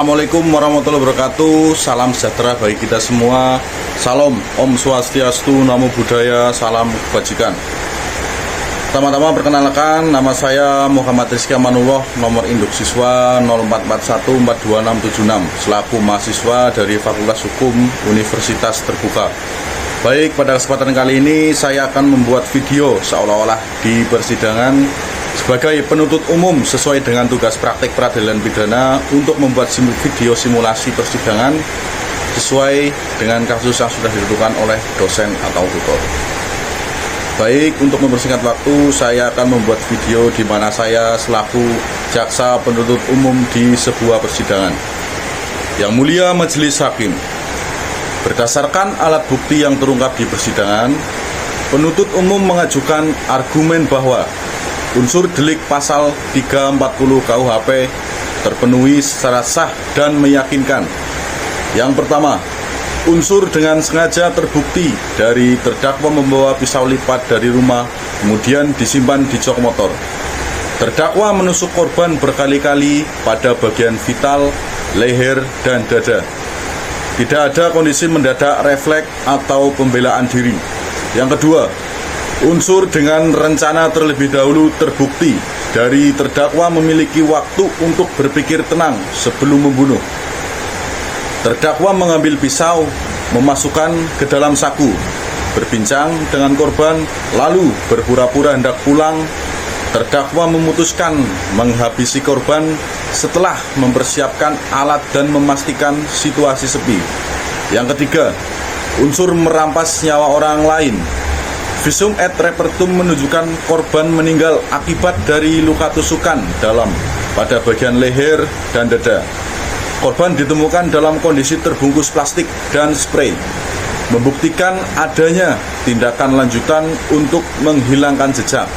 Assalamualaikum warahmatullahi wabarakatuh. Salam sejahtera bagi kita semua. Salam Om Swastiastu, Namo Buddhaya, salam kebajikan. Pertama-tama perkenalkan, nama saya Muhammad Rizky Amanullah, nomor induk siswa 0441426676, selaku mahasiswa dari Fakultas Hukum Universitas Terbuka. Baik, pada kesempatan kali ini saya akan membuat video seolah-olah di persidangan sebagai penuntut umum sesuai dengan tugas praktik peradilan pidana untuk membuat video simulasi persidangan sesuai dengan kasus yang sudah ditentukan oleh dosen atau tutor. Baik, untuk mempersingkat waktu, saya akan membuat video di mana saya selaku jaksa penuntut umum di sebuah persidangan. Yang mulia Majelis Hakim, berdasarkan alat bukti yang terungkap di persidangan, penuntut umum mengajukan argumen bahwa unsur delik pasal 340 KUHP terpenuhi secara sah dan meyakinkan. Yang pertama, unsur dengan sengaja terbukti dari terdakwa membawa pisau lipat dari rumah, kemudian disimpan di jok motor. Terdakwa menusuk korban berkali-kali pada bagian vital, leher, dan dada. Tidak ada kondisi mendadak refleks atau pembelaan diri. Yang kedua, unsur dengan rencana terlebih dahulu terbukti dari terdakwa memiliki waktu untuk berpikir tenang sebelum membunuh. Terdakwa mengambil pisau, memasukkan ke dalam saku, berbincang dengan korban, lalu berpura-pura hendak pulang. Terdakwa memutuskan menghabisi korban setelah mempersiapkan alat dan memastikan situasi sepi. Yang ketiga, unsur merampas nyawa orang lain. Visum et repertum menunjukkan korban meninggal akibat dari luka tusukan dalam pada bagian leher dan dada. Korban ditemukan dalam kondisi terbungkus plastik dan spray, membuktikan adanya tindakan lanjutan untuk menghilangkan jejak.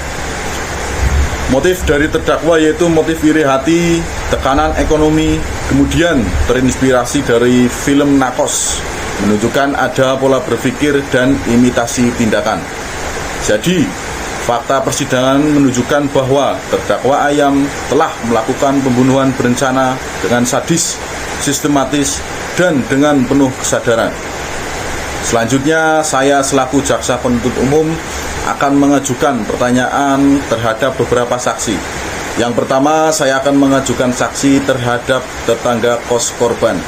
Motif dari terdakwa yaitu motif iri hati, tekanan ekonomi, kemudian terinspirasi dari film Narcos, menunjukkan ada pola berpikir dan imitasi tindakan. Jadi, fakta persidangan menunjukkan bahwa terdakwa Ayam telah melakukan pembunuhan berencana dengan sadis, sistematis, dan dengan penuh kesadaran. Selanjutnya, saya selaku jaksa penuntut umum akan mengajukan pertanyaan terhadap beberapa saksi. Yang pertama, saya akan mengajukan saksi terhadap tetangga kos korban.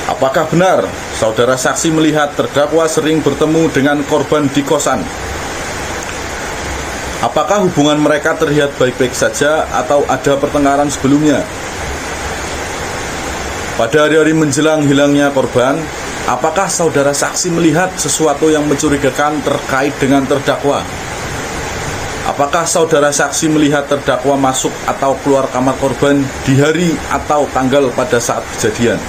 Apakah benar saudara saksi melihat terdakwa sering bertemu dengan korban di kosan? Apakah hubungan mereka terlihat baik-baik saja atau ada pertengkaran sebelumnya? Pada hari-hari menjelang hilangnya korban, apakah saudara saksi melihat sesuatu yang mencurigakan terkait dengan terdakwa? Apakah saudara saksi melihat terdakwa masuk atau keluar kamar korban di hari atau tanggal pada saat kejadian?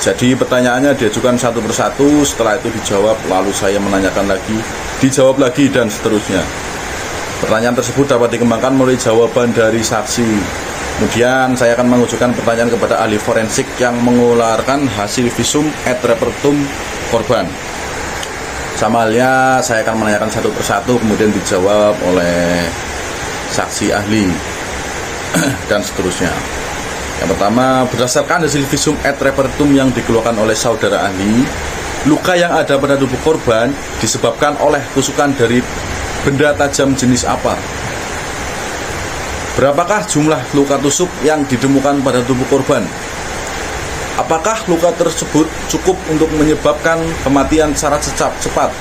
Jadi pertanyaannya diajukan satu persatu, setelah itu dijawab, lalu saya menanyakan lagi, dijawab lagi, dan seterusnya. Pertanyaan tersebut dapat dikembangkan melalui jawaban dari saksi. Kemudian saya akan mengajukan pertanyaan kepada ahli forensik yang mengeluarkan hasil visum et repertum korban. Sama halnya saya akan menanyakan satu persatu, kemudian dijawab oleh saksi ahli, dan seterusnya. Yang pertama, berdasarkan hasil visum et repertum yang dikeluarkan oleh saudara ahli, luka yang ada pada tubuh korban disebabkan oleh tusukan dari benda tajam jenis apa? Berapakah jumlah luka tusuk yang ditemukan pada tubuh korban? Apakah luka tersebut cukup untuk menyebabkan kematian secara cepat?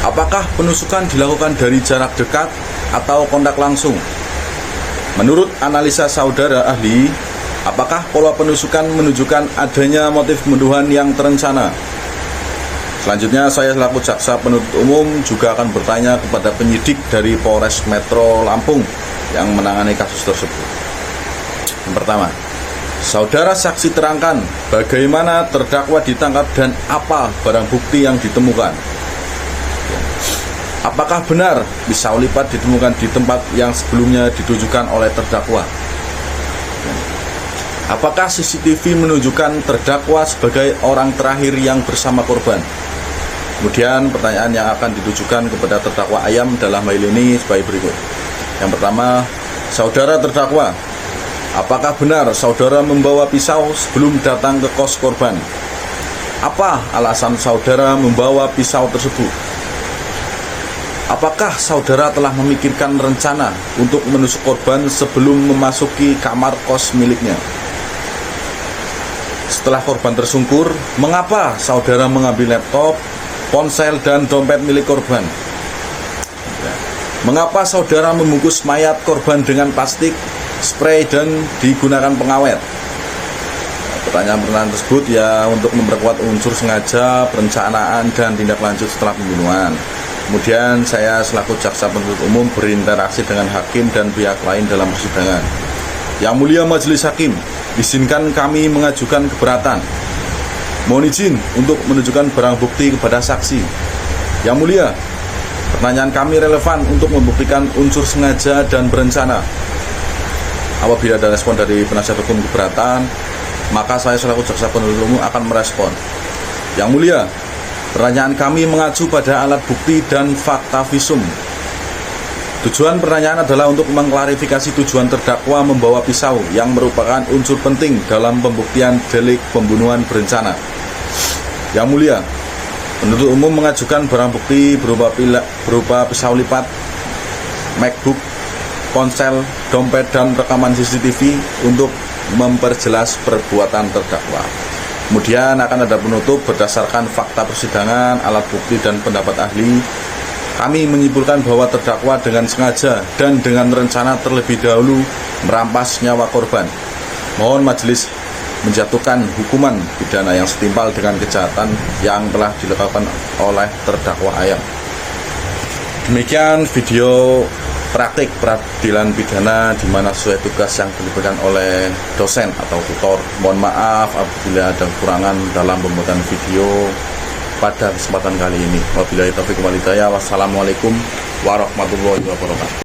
Apakah penusukan dilakukan dari jarak dekat atau kontak langsung? Menurut analisa saudara ahli, apakah pola penusukan menunjukkan adanya motif pembunuhan yang terencana? Selanjutnya, saya selaku jaksa penuntut umum juga akan bertanya kepada penyidik dari Polres Metro Lampung yang menangani kasus tersebut. Yang pertama, saudara saksi terangkan bagaimana terdakwa ditangkap dan apa barang bukti yang ditemukan. Apakah benar pisau lipat ditemukan di tempat yang sebelumnya ditujukan oleh terdakwa? Apakah CCTV menunjukkan terdakwa sebagai orang terakhir yang bersama korban? Kemudian pertanyaan yang akan ditujukan kepada terdakwa Ayam dalam hal ini sebagai berikut. Yang pertama, saudara terdakwa, Apakah benar saudara membawa pisau sebelum datang ke kos korban? Apa alasan saudara membawa pisau tersebut? Apakah saudara telah memikirkan rencana untuk menusuk korban sebelum memasuki kamar kos miliknya? Setelah korban tersungkur, mengapa saudara mengambil laptop, ponsel, dan dompet milik korban? Mengapa saudara membungkus mayat korban dengan plastik, spray, dan digunakan pengawet? Pertanyaan-pertanyaan tersebut ya untuk memperkuat unsur sengaja, perencanaan, dan tindak lanjut setelah pembunuhan. Kemudian saya selaku jaksa penuntut umum berinteraksi dengan hakim dan pihak lain dalam persidangan. Yang mulia majelis hakim, izinkan kami mengajukan keberatan. Mohon izin untuk menunjukkan barang bukti kepada saksi. Yang mulia, pertanyaan kami relevan untuk membuktikan unsur sengaja dan berencana. Apabila ada respon dari penasihat hukum keberatan, maka saya selaku jaksa penuntut umum akan merespon. Yang mulia, pertanyaan kami mengacu pada alat bukti dan fakta visum. Tujuan pertanyaan adalah untuk mengklarifikasi tujuan terdakwa membawa pisau yang merupakan unsur penting dalam pembuktian delik pembunuhan berencana. Yang mulia, penuntut umum mengajukan barang bukti berupa pisau lipat, MacBook, ponsel, dompet, dan rekaman CCTV untuk memperjelas perbuatan terdakwa. Kemudian akan ada penutup berdasarkan fakta persidangan, alat bukti, dan pendapat ahli. Kami menyimpulkan bahwa terdakwa dengan sengaja dan dengan rencana terlebih dahulu merampas nyawa korban. Mohon majelis menjatuhkan hukuman pidana yang setimpal dengan kejahatan yang telah dilakukan oleh terdakwa Ayam. Demikian video praktik peradilan pidana di mana sesuai tugas yang diberikan oleh dosen atau tutor. Mohon maaf apabila ada kekurangan dalam pembuatan video pada kesempatan kali ini. Wabillahi taufiq wal hidayah. Wassalamualaikum warahmatullahi wabarakatuh.